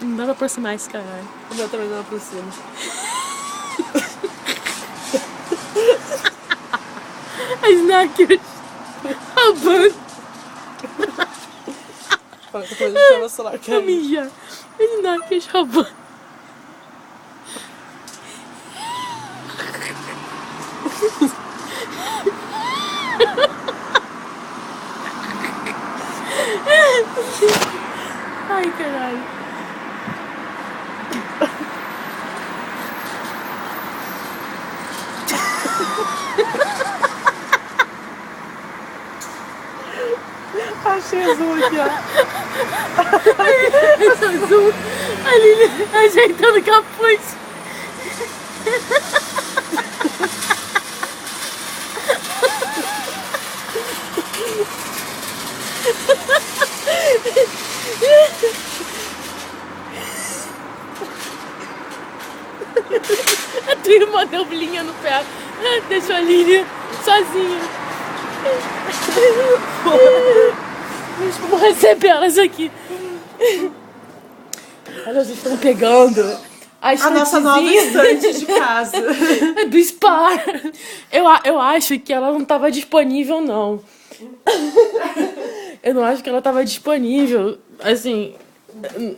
Não dá pra aproximar esse caralho. O meu também não aproxima. As náqueras roubando. Qualquer coisa deixa meu celular Vou cair. mijar. As náqueras roubando. Ai, caralho. Achei azul aqui, ó. Esse azul ali ajeitando o capuz. A tua irmã deu blinha no pé. Deixou a Lívia sozinha. Vamos receber elas aqui. Elas estão pegando A nossa nova estante de casa. do Spar. Eu acho que ela não estava disponível, não. Eu não acho que ela estava disponível. Assim,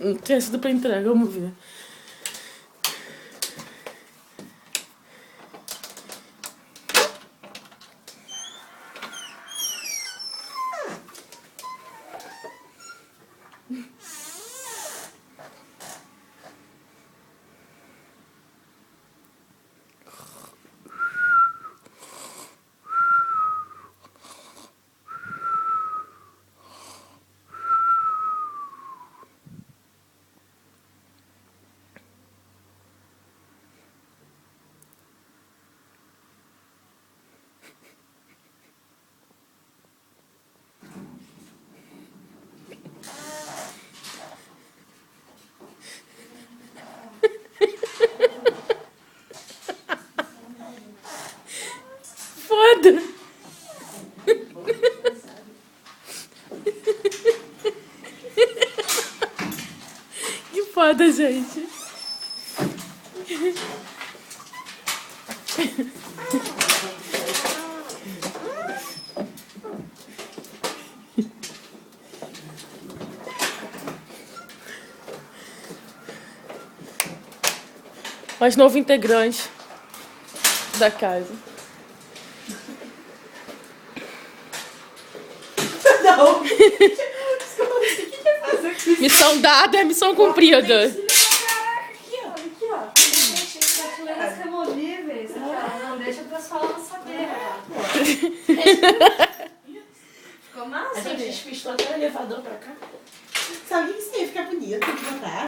não tinha sido pra entrega, vamos ver. Foda! Que foda, gente. Mais novo integrante da casa. Não. O que quer fazer aqui? Missão dada é missão cumprida. Aqui, ó. Aqui, ó. Prateleiras removíveis. Não deixa o pessoal não saber. Ficou massa? A gente despistou até o elevador pra cá. Sabe o que significa bonito? Tem que botar.